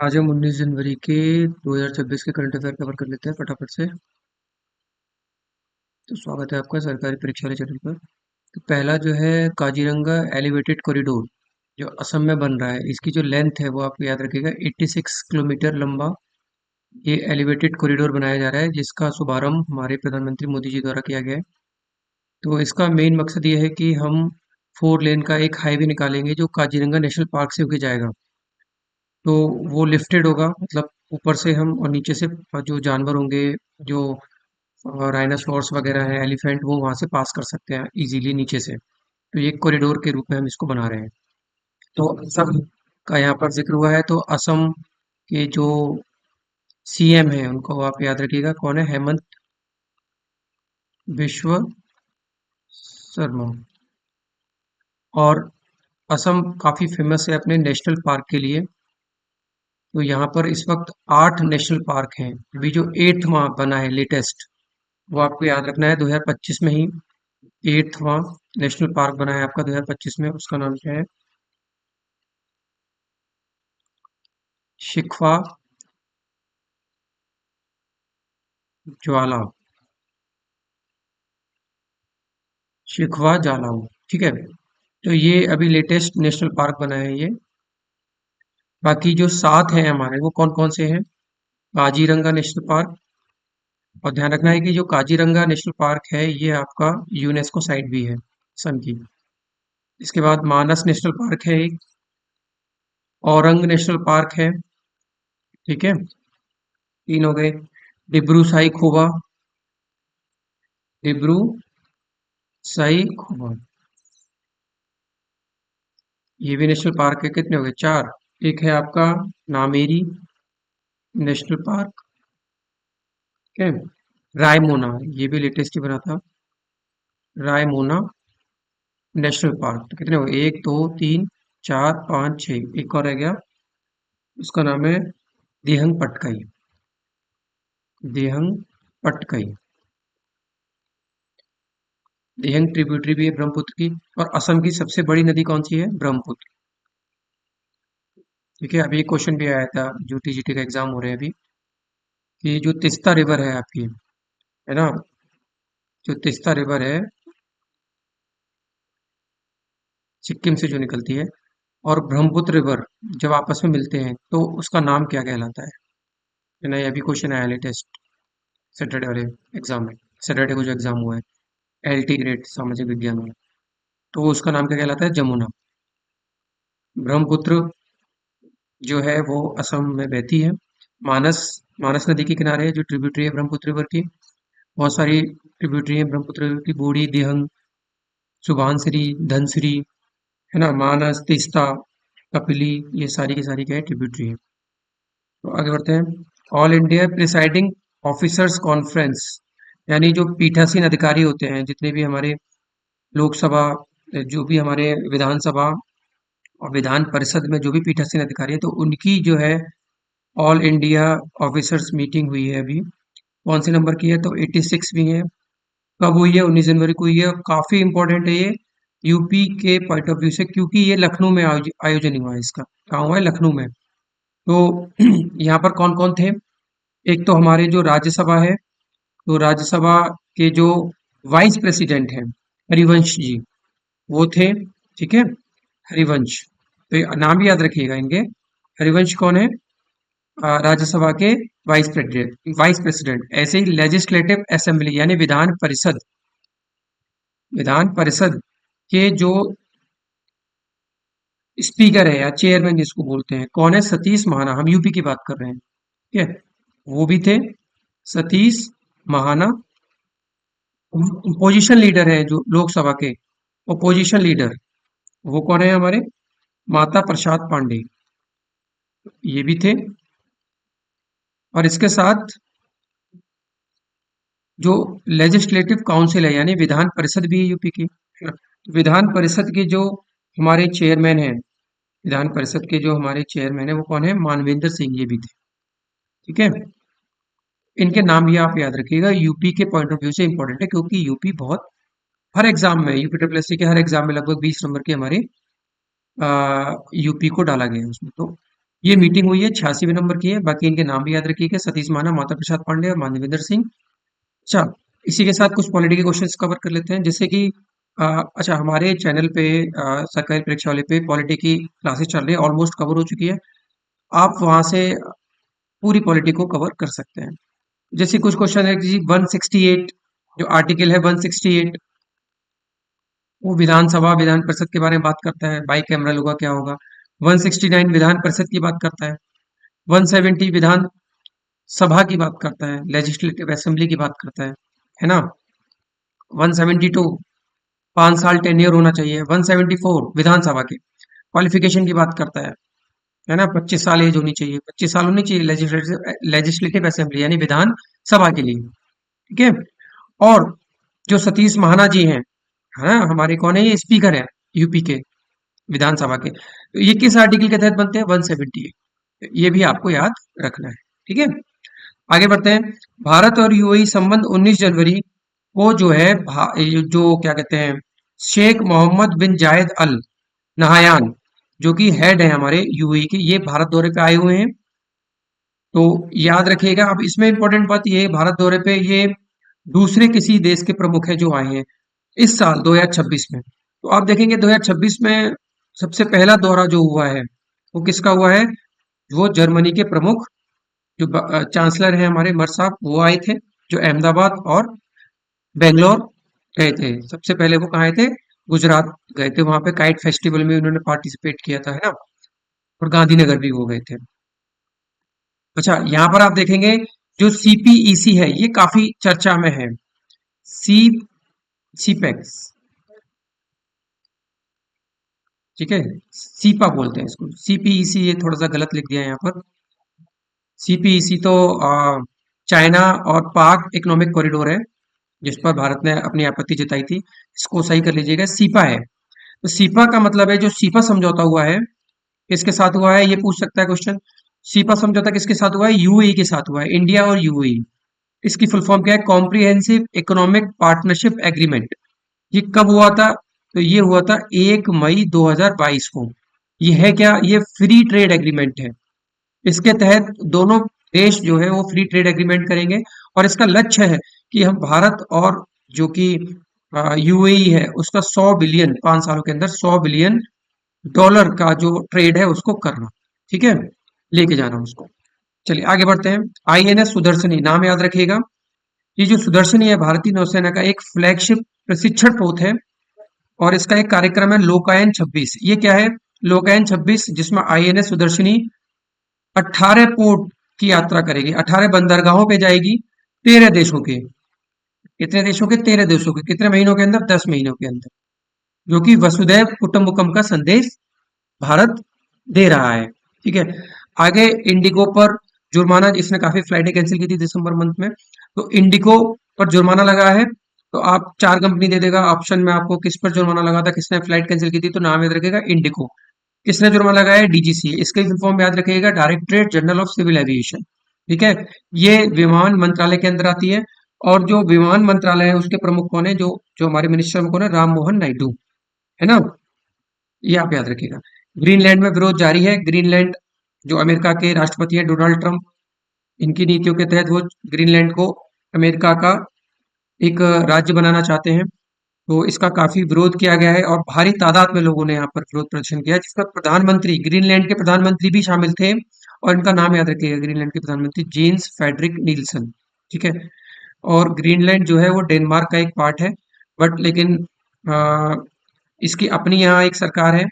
आज हम 19 जनवरी के 2026 के करंट अफेयर कवर कर लेते हैं फटाफट से। तो स्वागत है आपका सरकारी परीक्षा वाले चैनल पर। तो पहला जो है काजीरंगा एलिवेटेड कॉरिडोर जो असम में बन रहा है, इसकी जो लेंथ है वो आपको याद रखिएगा 86 किलोमीटर लंबा ये एलिवेटेड कॉरिडोर बनाया जा रहा है, जिसका शुभारंभ हमारे प्रधानमंत्री मोदी जी द्वारा किया गया है। तो इसका मेन मकसद ये है कि हम 4 लेन का एक हाईवे निकालेंगे जो काजीरंगा नेशनल पार्क से होके जाएगा। तो वो लिफ्टेड होगा, मतलब ऊपर से हम और नीचे से जो जानवर होंगे, जो राइनासोर्स वगैरह है, एलिफेंट, वो वहां से पास कर सकते हैं इजीली नीचे से। तो ये कॉरिडोर के रूप में हम इसको बना रहे हैं। तो असम का यहाँ पर जिक्र हुआ है, तो असम के जो सीएम हैं उनको आप याद रखिएगा, कौन है? हेमंत बिश्व शर्मा। और असम काफी फेमस है अपने नेशनल पार्क के लिए। तो यहाँ पर इस वक्त 8 नेशनल पार्क हैं। अभी जो 8वां बना है लेटेस्ट, वो आपको याद रखना है, 2025 में ही 8वां नेशनल पार्क बना है आपका 2025 में। उसका नाम क्या है? शिखवा ज्वाला, शिखवा जालाऊ। ठीक है, तो ये अभी लेटेस्ट नेशनल पार्क बना है ये। बाकी जो 7 हैं हमारे, वो कौन कौन से हैं? काजीरंगा नेशनल पार्क, और ध्यान रखना है कि जो काजीरंगा नेशनल पार्क है ये आपका यूनेस्को साइट भी है असम की। इसके बाद मानस नेशनल पार्क है एक, औरंग नेशनल पार्क है। ठीक है, 3 हो गए। डिब्रू साईखोवा, डिब्रू साईखोवा, ये भी नेशनल पार्क है। कितने हो गए? 4। एक है आपका नामेरी नेशनल पार्क। ठीक है, रायमोना, ये भी लेटेस्ट ही बना था, रायमोना नेशनल पार्क। तो कितने हो गए? 1 2 3 4 5 6, एक और रह गया, उसका नाम है दिहंग पटकाई, दिहंग पटकाई। दिहंग ट्रिब्यूटरी भी है ब्रह्मपुत्र की। और असम की सबसे बड़ी नदी कौन सी है? ब्रह्मपुत्र। ठीक है, अभी एक क्वेश्चन भी आया था जो टीजीटी का एग्जाम हो रहे हैं अभी, कि जो तिस्ता रिवर है आपकी, है ना, जो तिस्ता रिवर है सिक्किम से जो निकलती है, और ब्रह्मपुत्र रिवर जब आपस में मिलते हैं तो उसका नाम क्या कहलाता है ना? ये अभी क्वेश्चन आया लेटेस्ट सैटरडे वाले एग्जाम में, सैटरडे को जो एग्जाम हुआ है एलटी ग्रेड सामाजिक विज्ञान वाला, तो उसका नाम क्या कहलाता है? जमुना। ब्रह्मपुत्र जो है वो असम में बहती है। मानस, मानस नदी के किनारे है जो ट्रिब्यूटरी है ब्रह्मपुत्र रिवर की। बहुत सारी ट्रिब्यूटरी है ब्रह्मपुत्र रिवर की, बूढ़ी, दिहंग, सुबानसिरी, धनसिरी, है ना, मानस, तीस्ता, कपिली, ये सारी की सारी क्या है? ट्रिब्यूटरी है। तो आगे बढ़ते हैं। All India presiding officers conference, यानी जो पीठासीन अधिकारी होते हैं जितने भी हमारे लोकसभा, जो भी हमारे विधानसभा और विधान परिषद में जो भी पीठासीन अधिकारी है, तो उनकी जो है ऑल इंडिया ऑफिसर्स मीटिंग हुई है अभी। कौन से नंबर की है? तो 86वीं है। कब हुई है? 19 जनवरी को हुई है। और काफी इंपॉर्टेंट है ये यूपी के पॉइंट ऑफ व्यू से, क्योंकि ये लखनऊ में आयोजन हुआ है इसका। कहाँ हुआ है? लखनऊ में। तो यहाँ पर कौन कौन थे? एक तो हमारे जो राज्यसभा है, तो राज्यसभा के जो वाइस प्रेसिडेंट हैं हरिवंश जी, वो थे। ठीक है, हरिवंश, तो ये नाम भी याद रखिएगा इनके। हरिवंश कौन है? राज्यसभा के वाइस प्रेसिडेंट। ऐसे ही लेजिस्लेटिव असेंबली यानी विधान परिषद के जो स्पीकर है या चेयरमैन जिसको बोलते हैं, कौन है? सतीश महाना, हम यूपी की बात कर रहे हैं। ठीक है, वो भी थे सतीश महाना। पोजीशन लीडर है जो लोकसभा के, ओपोजिशन लीडर, वो कौन है हमारे? माता प्रसाद पांडे, ये भी थे। और इसके साथ जो लेजिस्लेटिव काउंसिल है यानी विधान परिषद भी है यूपी की, है ना? तो विधान परिषद के जो हमारे चेयरमैन हैं, विधान परिषद के जो हमारे चेयरमैन है वो कौन है? मानवेंद्र सिंह, ये भी थे। ठीक है, इनके नाम भी आप याद रखिएगा, यूपी के पॉइंट ऑफ व्यू से इंपॉर्टेंट है, क्योंकि यूपी बहुत, हर एग्जाम में, यूपी ट्रिपल एस सी के हर एग्जाम में लगभग 20 नंबर के हमारे यूपी को डाला गया है उसमें। तो ये मीटिंग हुई है 86वें नंबर की है, बाकी इनके नाम भी याद रखिएगा, सतीश महाना, माता प्रसाद पांडे और मानवेंद्र सिंह। अच्छा, इसी के साथ कुछ पॉलिटी के क्वेश्चंस कवर कर लेते हैं, जैसे कि अच्छा, हमारे चैनल पे सरकारी परीक्षा वाले पे पॉलिटी की क्लासेस चल रही है, ऑलमोस्ट कवर हो चुकी है। आप वहां से पूरी पॉलिटी को कवर कर सकते हैं। जैसे कुछ क्वेश्चन है कि 168 जो आर्टिकल है 168, वो विधानसभा विधान परिषद के बारे में बात करता है, बाई कैमरल होगा क्या होगा। 169 विधान परिषद की बात करता है। 170 विधान सभा की बात करता है, लेजिस्लेटिव असेंबली की बात करता है ना। 172 5 साल टेन्योर होना चाहिए। 174 विधानसभा के क्वालिफिकेशन की बात करता है ना। 25 साल एज होनी चाहिए, 25 साल होनी चाहिए लेजिस्लेटिव असेंबली यानी विधान सभा के लिए। ठीक है। और जो सतीश महाना जी हैं, है ना, हमारे कौन है, ये स्पीकर है यूपी के विधानसभा के, तो ये किस आर्टिकल के तहत बनते हैं, 178। ये भी आपको याद रखना है। ठीक है। आगे बढ़ते हैं। भारत और यूएई संबंध 19 जनवरी को जो है ये जो क्या कहते हैं, शेख मोहम्मद बिन जायद अल नहायान, जो कि हेड है हमारे यूएई के, ये भारत दौरे पे आए हुए हैं। तो याद रखिएगा। अब इसमें इंपॉर्टेंट बात ये है, भारत दौरे पे ये दूसरे किसी देश के प्रमुख हैं जो आए हैं इस साल 2026 में। तो आप देखेंगे 2026 में सबसे पहला दौरा जो हुआ है वो किसका हुआ है, वो जर्मनी के प्रमुख जो चांसलर हैं हमारे मर साहब, वो आए थे, जो अहमदाबाद और बेंगलोर गए थे। सबसे पहले वो कहाँ आए थे, गुजरात गए थे, वहां पे काइट फेस्टिवल में उन्होंने पार्टिसिपेट किया था, है ना। और गांधीनगर भी वो गए थे। अच्छा, यहाँ पर आप देखेंगे जो सीपीईसी है ये काफी चर्चा में है। सी सीपेक्स, ठीक है, सीपा बोलते हैं इसको, सीपीईसी ये थोड़ा सा गलत लिख दिया है यहाँ पर। सीपीईसी तो चाइना और पाक इकोनॉमिक कॉरिडोर है, जिस पर भारत ने अपनी आपत्ति जताई थी, इसको सही कर लीजिएगा, सीपा है। तो सीपा का मतलब है जो सीपा समझौता हुआ है किसके साथ हुआ है, ये पूछ सकता है क्वेश्चन। सीपा समझौता किसके साथ हुआ है, यूएई के साथ हुआ है, इंडिया और यूएई। इसकी फुल फॉर्म क्या है, कॉम्प्रिहेंसिव इकोनॉमिक पार्टनरशिप एग्रीमेंट। ये कब हुआ था, तो ये हुआ था 1 मई 2022 को। ये है क्या, ये फ्री ट्रेड एग्रीमेंट है। इसके तहत दोनों देश जो है वो फ्री ट्रेड एग्रीमेंट करेंगे, और इसका लक्ष्य है कि हम भारत और जो कि यूएई है उसका 100 बिलियन 5 सालों के अंदर $100 बिलियन का जो ट्रेड है उसको करना। ठीक है, लेके जाना उसको। चलिए आगे बढ़ते हैं। आईएनएस सुदर्शनी, नाम याद रखिएगा। ये जो सुदर्शनी है भारतीय नौसेना का एक फ्लैगशिप प्रशिक्षण पोत है, और इसका एक कार्यक्रम है लोकायन 26। ये क्या है, लोकायन 26, जिसमें आईएनएस सुदर्शनी 18 पोर्ट की यात्रा करेगी, 18 बंदरगाहों पे जाएगी, 13 देशों के। कितने देशों के, 13 देशों के। कितने महीनों के अंदर, 10 महीनों के अंदर। जो कि वसुधैव कुटुंबकम का संदेश भारत दे रहा है। ठीक है। आगे इंडिगो पर जुर्माना, इसने काफी फ्लाइटें कैंसिल की थी दिसंबर मंथ में, तो इंडिगो पर जुर्माना लगा है। तो आप चार कंपनी दे देगा ऑप्शन में आपको, किस पर जुर्माना लगा था, किसने फ्लाइट कैंसिल की थी, तो नाम याद रखेगा इंडिगो। किसने जुर्माना लगाया है, डीजीसी। इसका फुल फॉर्म याद रखिएगा, directorate general of civil aviation. ठीक है। ये विमान मंत्रालय के अंदर आती है, और जो विमान मंत्रालय है उसके प्रमुख कौन है, जो जो हमारे मिनिस्टर कौन है, राम मोहन नायडू, है ना। ये आप याद रखिएगा। ग्रीनलैंड में विरोध जारी है। ग्रीनलैंड, जो अमेरिका के राष्ट्रपति हैं डोनाल्ड ट्रंप, इनकी नीतियों के तहत वो ग्रीनलैंड को अमेरिका का एक राज्य बनाना चाहते हैं। तो इसका काफी विरोध किया गया है, और भारी तादाद में लोगों ने यहाँ पर विरोध प्रदर्शन किया, जिसमें प्रधानमंत्री, ग्रीनलैंड के प्रधानमंत्री भी शामिल थे। और इनका नाम याद रखिएगा, ग्रीनलैंड के प्रधानमंत्री जेम्स फेडरिक नील्सन। ठीक है। और ग्रीनलैंड जो है वो डेनमार्क का एक पार्ट है, बट लेकिन अ, इसकी अपनी यहाँ एक सरकार है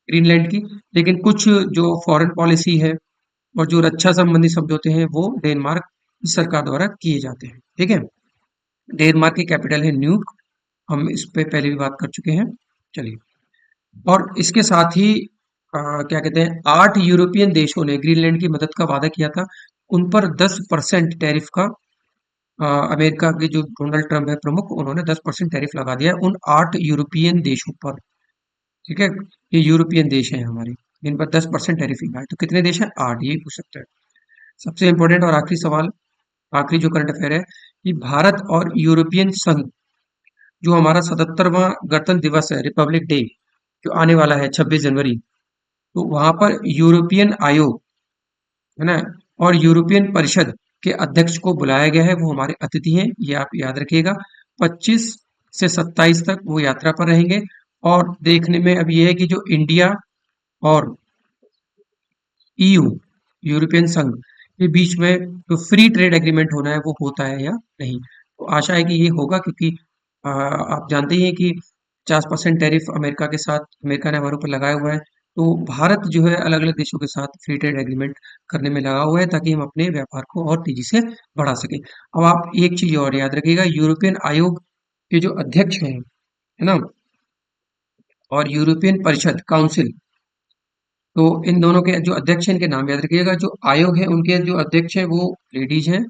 ग्रीनलैंड की, लेकिन कुछ जो फॉरेन पॉलिसी है और जो रक्षा संबंधी समझौते हैं वो डेनमार्क की सरकार द्वारा किए जाते हैं। ठीक है। डेनमार्क की कैपिटल है न्यूक, हम इस पे पहले भी बात कर चुके हैं। चलिए, और इसके साथ ही क्या कहते हैं, 8 यूरोपियन देशों ने ग्रीनलैंड की मदद का वादा किया था। उन पर 10% टैरिफ का अमेरिका के जो डोनाल्ड ट्रंप है प्रमुख, उन्होंने 10% टैरिफ लगा दिया है उन 8 यूरोपियन देशों पर। ठीक है। ये यूरोपियन देश हैं हमारे, जिन पर 10% टैरिफ लगा है। तो कितने देश हैं, 8, यही पूछ सकते हैं। सबसे इंपॉर्टेंट और आखिरी सवाल, आखिरी जो करंट अफेयर है, कि भारत और यूरोपियन संघ, जो हमारा 77वां गणतंत्र दिवस है, रिपब्लिक डे, जो आने वाला है 26 जनवरी, तो वहां पर यूरोपियन आयोग है ना। और यूरोपियन परिषद के अध्यक्ष को बुलाया गया है, वो हमारे अतिथि हैं, ये आप याद रखिएगा। 25 से 27 तक वो यात्रा पर रहेंगे। और देखने में अब ये है कि जो इंडिया और ईयू, यूरोपियन संघ के बीच में जो फ्री ट्रेड एग्रीमेंट होना है वो होता है या नहीं। तो आशा है कि ये होगा, क्योंकि आप जानते ही हैं कि 50% टैरिफ अमेरिका के साथ, अमेरिका ने हमारे ऊपर लगाया हुआ है। तो भारत जो है अलग अलग देशों के साथ फ्री ट्रेड एग्रीमेंट करने में लगा हुआ है, ताकि हम अपने व्यापार को और तेजी से बढ़ा सकें। अब आप एक चीज और याद रखिएगा, यूरोपियन आयोग के जो अध्यक्ष हैं, है ना, और यूरोपियन परिषद काउंसिल, तो इन दोनों के जो अध्यक्ष हैं इनके नाम याद रखिएगा। जो आयोग है उनके जो अध्यक्ष हैं वो लेडीज हैं,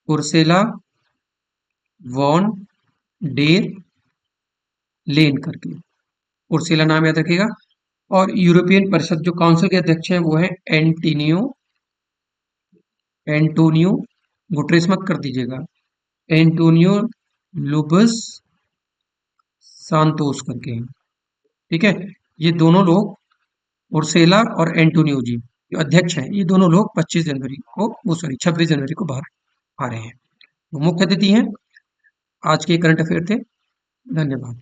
उर्सेला वॉन डेर लेन करके, उर्सेला नाम याद रखिएगा। और यूरोपियन परिषद जो काउंसिल के अध्यक्ष हैं वो है एंटोनियो गुटरेस मत कर दीजिएगा, एंटोनियो लुबस सांतोस करके हैं। ठीक है, ये दोनों लोग, उर्सेला और एंटोनियो जी जो अध्यक्ष हैं, ये दोनों लोग 25 जनवरी को, वो सॉरी 26 जनवरी को बाहर आ रहे हैं। वो मुख्य अतिथि हैं। आज के करंट अफेयर थे। धन्यवाद।